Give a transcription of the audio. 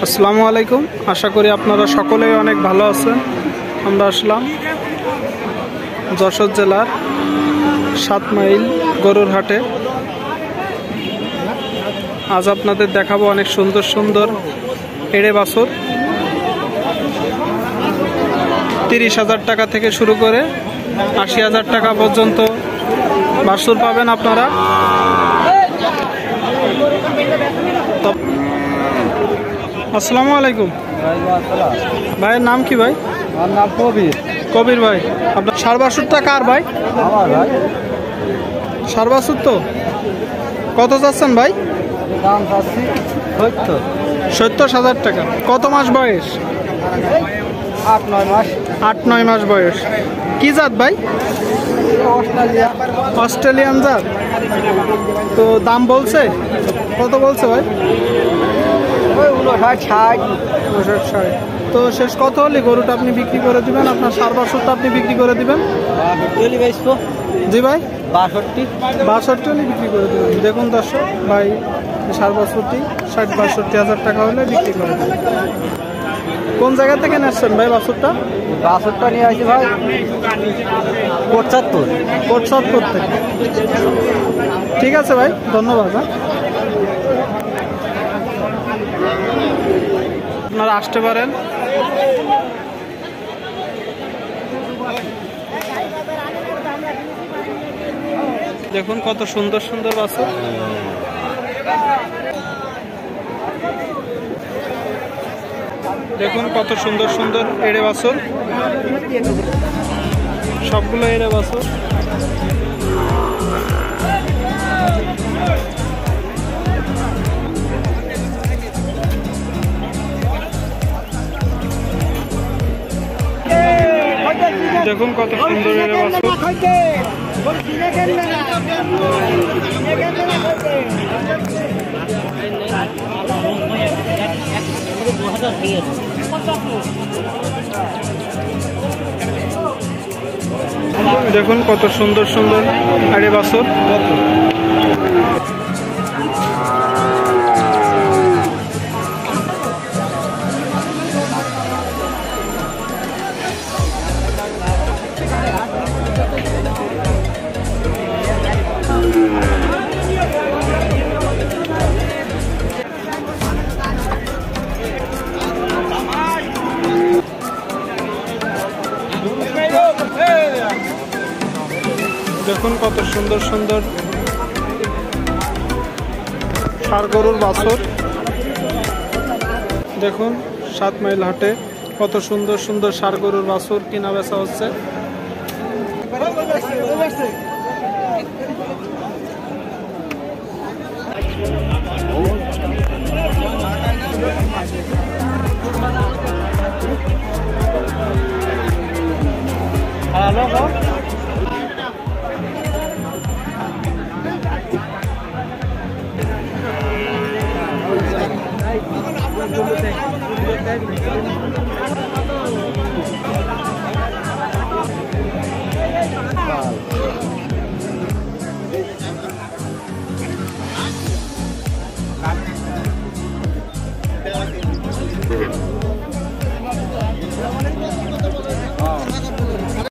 আসসালামু আলাইকুম, আশা করি আপনারা সকলেই অনেক ভালো আছেন। আমরা আসলাম যশোর জেলার 7 মাইল গরুর হাটে। আজ আপনাদের দেখাবো অনেক সুন্দর সুন্দর এড়ে বাছুর। 30,000 টাকা থেকে শুরু করে 80,000 টাকা পর্যন্ত বাছুর পাবেন আপনারা। আসসালামু আলাইকুম ভাইয়ের নাম কি ভাই? আমার নাম কবির। কবির ভাই, আপনার ষাড় বাছুরটা কার ভাই? আমার ভাই। ষাড় বাছুর তো কত যাচ্ছেন ভাই? দাম চাচ্ছি 70,000 টাকা। কত মাস বয়স? 8-9 মাস। 8-9 মাস বয়স। কি জাত ভাই? অস্ট্রেলিয়া। অস্ট্রেলিয়ান জাত। তো দাম বলছে কত বলছে ভাই? ওই 59-60। 59-60। তো শেষ কত হলে গরুটা আপনি বিক্রি করে দিবেন? আপনার ষাড় বাছুরটা আপনি বিক্রি করে দিবেন? জি ভাই, 62 হলে বিক্রি করে দেবেন। দেখুন দর্শক ভাই, ষাড় বাছুরটি 60-62,000 টাকা হলে বিক্রি করে দেবেন। কোন জায়গা থেকে নেচ্ছেন ভাই বাছুরটা? বাছুরটা নিয়ে আসি ভাই কোটচাঁদপুর থেকে। ঠিক আছে ভাই, ধন্যবাদ। আপনারা আসতে পারেন। দেখুন কত সুন্দর সুন্দর বাছুর। দেখুন কত সুন্দর সুন্দর এড়ে বাছুর, সবগুলো এড়ে বাছুর। দেখুন কত সুন্দর এড়ে বাছুর। দেখুন কত সুন্দর সুন্দর এড়ে বাছুর। দেখুন কত সুন্দর সুন্দর ষাড় গরুর বাছুর। দেখুন 7 মাইল হাটে কত সুন্দর সুন্দর ষাড় গরুর বাছুর কিনা বেচা হচ্ছে। হ্যালো।